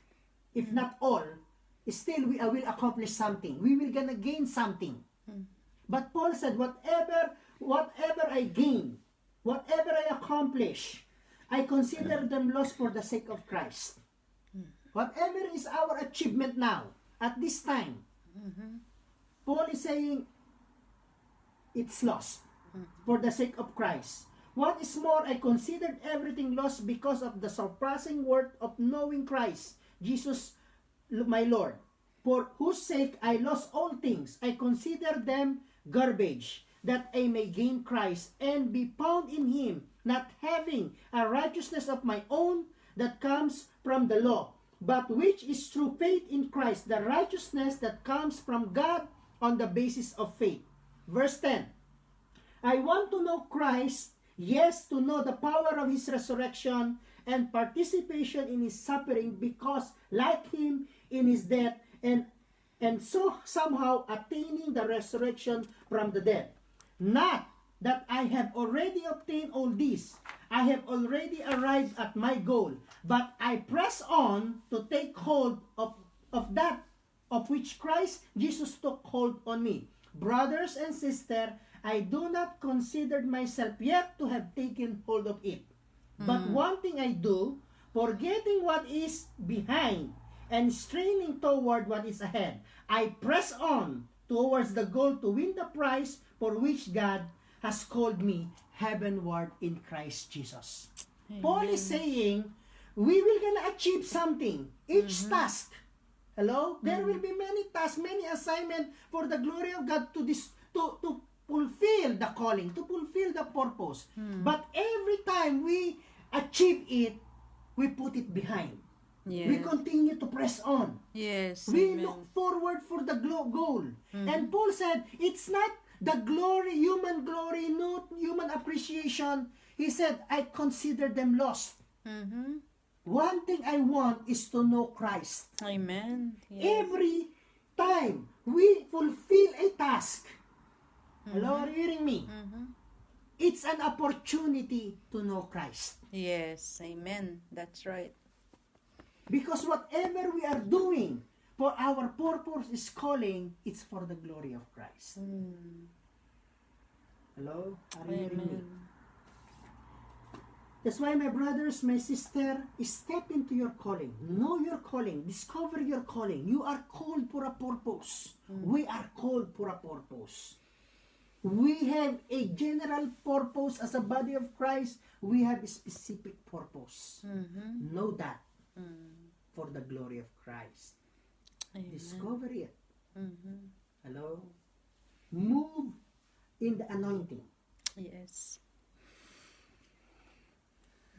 If not all, still we will accomplish something. We will gonna gain something. But Paul said, whatever I gain, whatever I accomplish, I consider them lost for the sake of Christ. Whatever is our achievement now, at this time, Paul is saying, it's lost for the sake of Christ. What is more, I considered everything lost because of the surpassing worth of knowing Christ, Jesus, my Lord, for whose sake I lost all things. I consider them garbage, that I may gain Christ and be found in him, not having a righteousness of my own that comes from the law, but which is through faith in Christ, the righteousness that comes from God on the basis of faith. Verse 10, I want to know Christ, yes, to know the power of his resurrection and participation in his suffering, because like him in his death, and so somehow attaining the resurrection from the dead. Not that I have already obtained all this, I have already arrived at my goal, but I press on to take hold of that of which Christ Jesus took hold on me. Brothers and sisters, I do not consider myself yet to have taken hold of it. But one thing I do, forgetting what is behind and straining toward what is ahead, I press on towards the goal to win the prize for which God has called me heavenward in Christ Jesus. Paul is saying, we will gonna achieve something. Each task. Hello? There will be many tasks, many assignments for the glory of God to fulfill the calling, to fulfill the purpose. But every time we achieve it, we put it behind. Yes. We continue to press on. Yes. We Amen. look forward for the goal. And Paul said, it's not the glory, no human appreciation. He said, I consider them lost. Mm-hmm. One thing I want is to know Christ. Amen. Yes. Every time we fulfill a task, hello, are you hearing me? Mm-hmm. It's an opportunity to know Christ. Yes. Amen. That's right. Because whatever we are doing for our purpose is calling, it's for the glory of Christ. Hello? Are you hearing me? Amen. That's why, my brothers, my sister, step into your calling. Know your calling. Discover your calling. You are called for a purpose. We are called for a purpose. We have a general purpose as a body of Christ. We have a specific purpose. Know that for the glory of Christ. Amen. Discover it. Mm-hmm. Hello? Move in the anointing. Yes.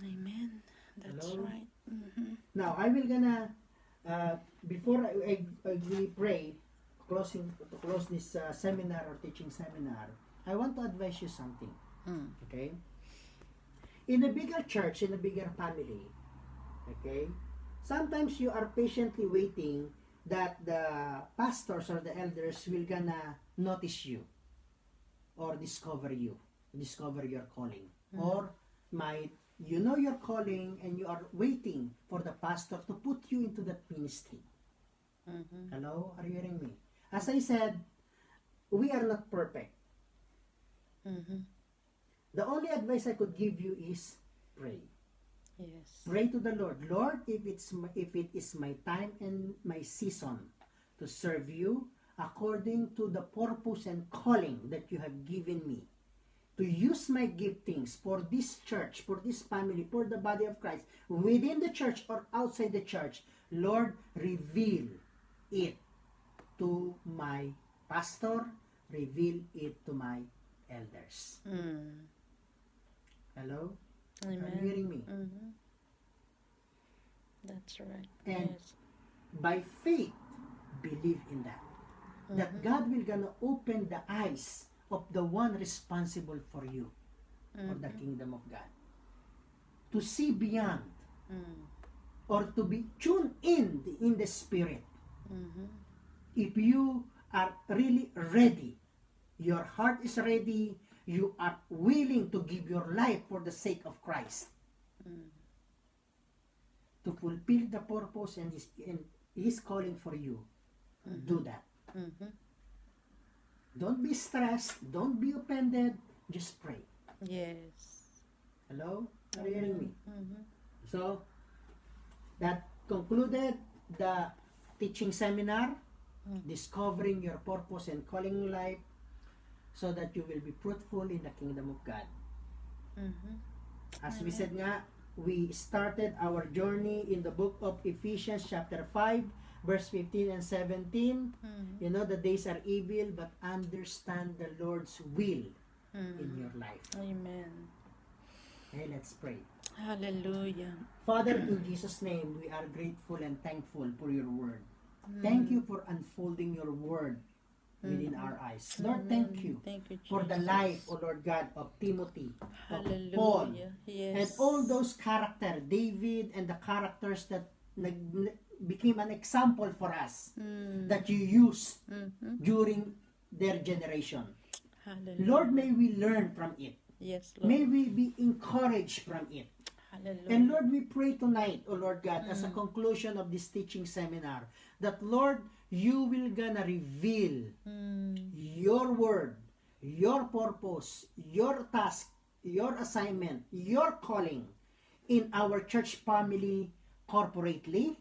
Amen. That's Hello? right. Mm-hmm. Now, I will gonna, before we pray, to close this seminar or teaching seminar, I want to advise you something. Okay? In a bigger church, in a bigger family, okay, sometimes you are patiently waiting that the pastors or the elders will gonna notice you or discover your calling. Or you know your calling and you are waiting for the pastor to put you into that ministry. Hello? Are you hearing me? As I said, we are not perfect. The only advice I could give you is pray. Yes. Pray to the Lord. Lord, if it is my time and my season to serve you according to the purpose and calling that you have given me, to use my giftings for this church, for this family, for the body of Christ, within the church or outside the church, Lord, reveal it to my pastor, reveal it to my elders. Hello? Amen. Are you hearing me? That's right. And yes. by faith, believe in that. That God will gonna open the eyes of the one responsible for you, for the kingdom of God, to see beyond, or to be tuned in the spirit. If you are really ready, your heart is ready, you are willing to give your life for the sake of Christ, to fulfill the purpose and his calling for you, do that. Don't be stressed, don't be offended, just pray. Yes. Hello? Are you hearing me? So, that concluded the teaching seminar, discovering your purpose and calling in life, so that you will be fruitful in the kingdom of God. As we said nga, we started our journey in the book of Ephesians chapter 5, verse 15 and 17. You know, the days are evil, but understand the Lord's will in your life. Amen. Okay, let's pray. Hallelujah. Father, in Jesus' name, we are grateful and thankful for your word. Thank you for unfolding your word within our eyes. Lord, thank you Thank you, Jesus. for the life, O Lord God, of Timothy, of Paul, Hallelujah. Yes. and all those characters, David, and the characters that became an example for us that you used during their generation. Hallelujah. Lord, may we learn from it. Yes, Lord. May we be encouraged from it. Hallelujah. And Lord, we pray tonight, O Lord God, as a conclusion of this teaching seminar, that Lord, you will gonna reveal your word, your purpose, your task, your assignment, your calling in our church family corporately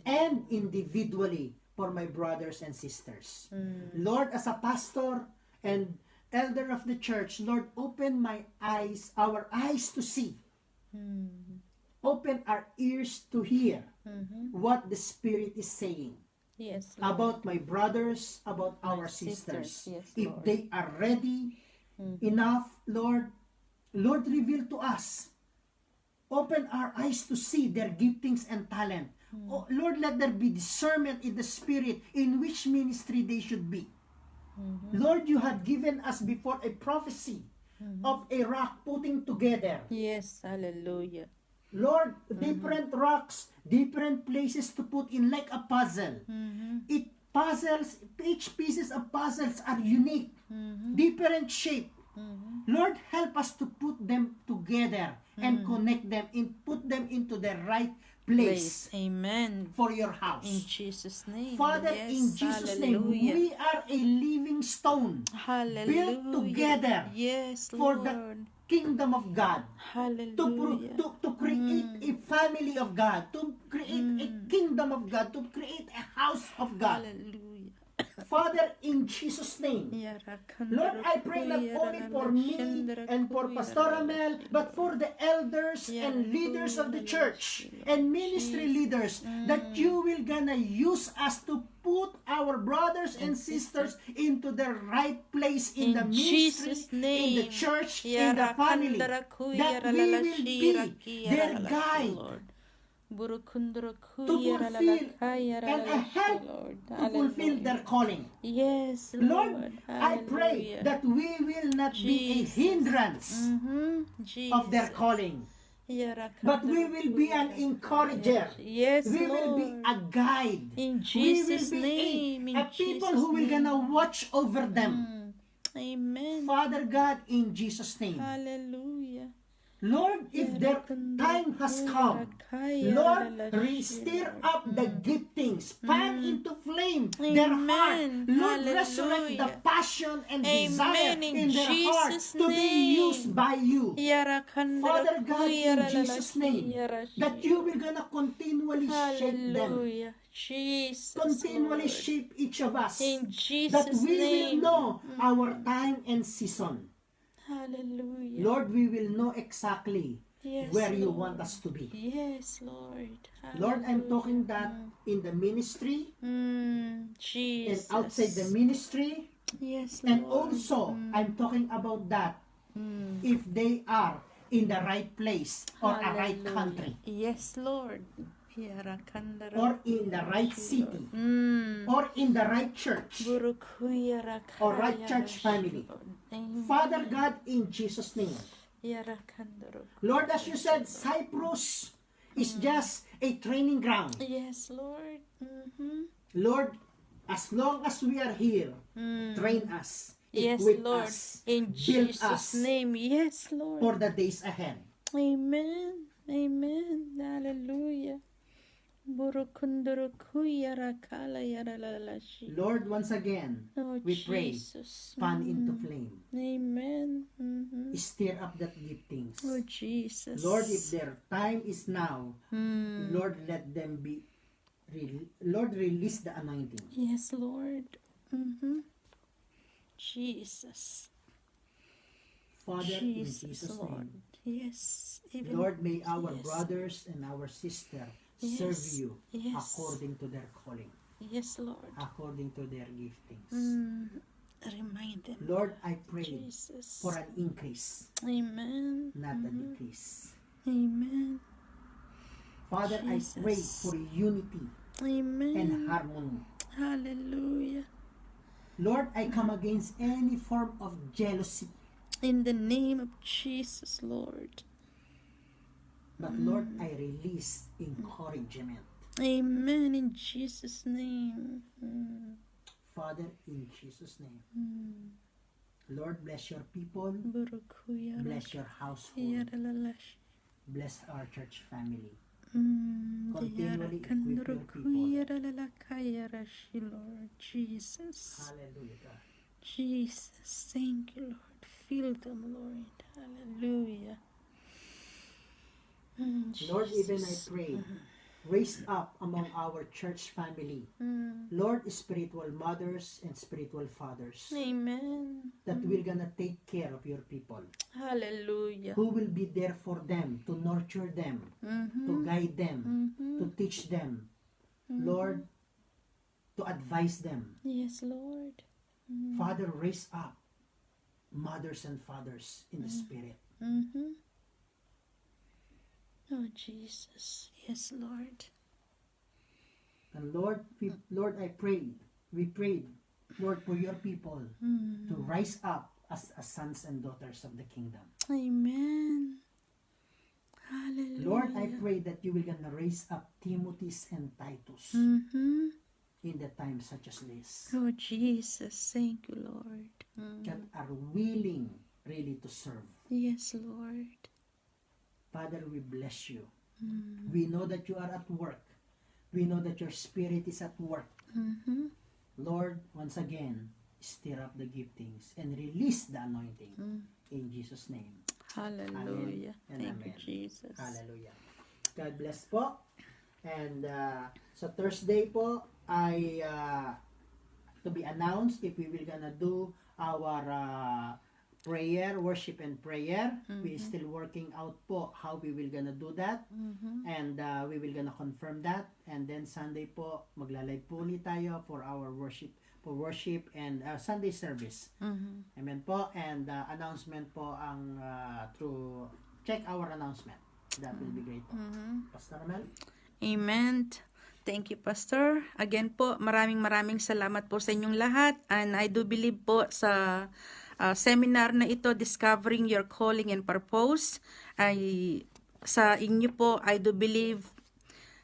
and individually for my brothers and sisters. Lord, as a pastor and elder of the church, Lord, open my eyes, our eyes to see. Open our ears to hear what the Spirit is saying Yes, Lord. about my brothers, about our sisters. Yes, If Lord. they are ready enough, Lord, reveal to us. Open our eyes to see their giftings and talent. Oh, Lord, let there be discernment in the Spirit in which ministry they should be. Lord, you have given us before a prophecy of a rock putting together. Yes, hallelujah. Lord, different rocks, different places to put in like a puzzle. Each pieces of puzzles are unique, different shape. Lord, help us to put them together and connect them and put them into the right place Amen. for your In house. Jesus' name. Father, yes, in Jesus' name, hallelujah. we are a living stone Hallelujah. built together Yes, for Lord. the kingdom of God. Hallelujah. To create a family of God, to create a kingdom of God, to create a house of God. Hallelujah. Father, in Jesus' name, Lord, I pray not only for me and for Pastor Amel, but for the elders and leaders of the church and ministry leaders, that you will gonna use us to put our brothers and sisters into the right place in the ministry, Jesus' in name. the church, in the family, that we will be their guide Lord. to fulfill and a help to fulfill their calling. Yes, Lord, I pray Hallelujah. that we will not be a Jesus. hindrance of their calling, but we will be an encourager. Yes, We will be Lord. a guide. In We will Jesus' be name. a people who will gonna watch over them. Amen. Father God, in Jesus' name. Hallelujah. Lord, if their time has come, Lord, stir up the giftings, fan into flame their heart. Amen. Lord, resurrect the Hallelujah. passion and desire Amen. In in their heart Jesus' to be name. used by you. Father God, in Jesus' name, that you will gonna continually shape them, Hallelujah. Jesus. continually Lord. shape each of us, In that Jesus' we will name. know our time and season. Hallelujah. Lord, we will know exactly Yes, where you Lord. want us to be. Yes, Lord. Lord, I'm Hallelujah. talking that in the ministry and Jesus. outside the ministry, Yes, and Lord. also I'm talking about that if they are in the right place or a right Hallelujah. country Yes, Lord. or in the right city or in the right church or right church family. Father God, in Jesus' name. Lord, as you said, Cyprus is just a training ground. Yes, Lord. Lord, as long as we are here, train us, Yes, equip Lord. us, In build Jesus' us name. Yes, Lord. for the days ahead. Amen. Amen. Hallelujah. Burukundurukuya rakala yaralalashi. Lord, once again, Oh, we pray, Jesus. fan into flame. Amen. Stir up that giftings. Oh, Jesus. Lord, if their time is now, Lord, let them be, Lord, release the anointing. Yes, Lord. Jesus. Father, in Jesus' Lord. name. Yes. Even Lord, may our yes. brothers and our sister Yes. serve you Yes. according to their calling, Yes, Lord. according to their giftings. Remind them. Lord, I pray Jesus. for an increase, Amen. not a decrease. Amen. Father, Jesus. I pray for unity Amen. and harmony. Hallelujah. Lord, I come against any form of jealousy. In the name of Jesus, Lord. But Lord, I release encouragement. Amen. In Jesus' name. Mm. Father, in Jesus' name. Mm. Lord, bless your people. Burukuya. Bless your household. Yaralalash. Bless our church family. Mm. Continually equip your people. Yarakanurukuya Lord Jesus. Hallelujah, God. Jesus. Thank you, Lord. Fill them, Lord. Hallelujah. Lord, even I Jesus. pray, raise up among our church family, Mm. Lord, spiritual mothers and spiritual fathers, Amen. that will gonna take care of your people, Hallelujah. who will be there for them, to nurture them, to guide them, to teach them, Lord, to advise them. Yes, Lord. Father, raise up mothers and fathers in the spirit. Mm-hmm. Oh, Jesus. Yes, Lord. And Lord, Lord, I prayed, we prayed, Lord, for your people to rise up as sons and daughters of the kingdom. Amen. Hallelujah. Lord, I pray that you will gonna raise up Timothy's and Titus Mm-hmm. in the time such as this, Oh, Jesus. Thank you, Lord. that are willing really to serve. Yes, Lord. Father, we bless you. We know that you are at work. We know that your spirit is at work. Mm-hmm. Lord, once again, stir up the giftings and release the anointing in Jesus' name. Hallelujah. Amen and Thank you, amen. Jesus. Hallelujah. God bless po. And sa Thursday po, ay to be announced if we will gonna do our prayer, worship and prayer. We still working out po how we will gonna do that. And we will gonna confirm that. And then Sunday po, magla-live po ulit tayo for our worship and Sunday service. Amen po. And announcement po ang through check our announcement. That will be great po. Pastor Mel? Amen. Thank you, Pastor. Again po, maraming salamat po sa inyong lahat. And I do believe po sa seminar na ito, Discovering Your Calling and Purpose, ay sa inyo po, I do believe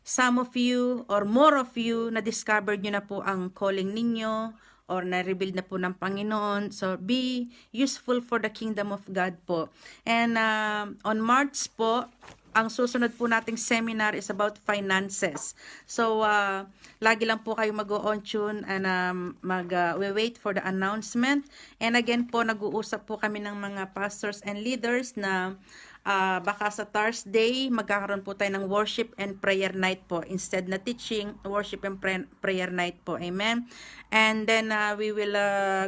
some of you or more of you na-discover nyo na po ang calling ninyo or na-reveal na po ng Panginoon. So, be useful for the kingdom of God po. And on March po, ang susunod po nating seminar is about finances. So, lagi lang po kayo mag-on tune and we wait for the announcement. And again po, nag-uusap po kami ng mga pastors and leaders na baka sa Thursday, magkakaroon po tayo ng worship and prayer night po. Instead na teaching, worship and prayer night po. Amen. And then we will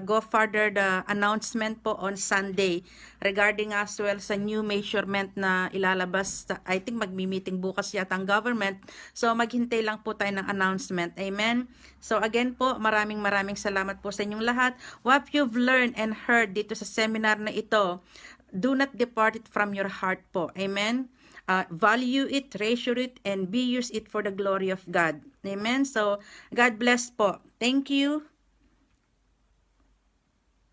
go further the announcement po on Sunday regarding as well sa new measurement na ilalabas. I think magmi-meeting bukas yata ang government. So maghintay lang po tayo ng announcement. Amen. So again po, maraming salamat po sa inyong lahat. What you've learned and heard dito sa seminar na ito, do not depart it from your heart po. Amen. Value it, treasure it, and be use it for the glory of God. Amen. So, God bless po. Thank you.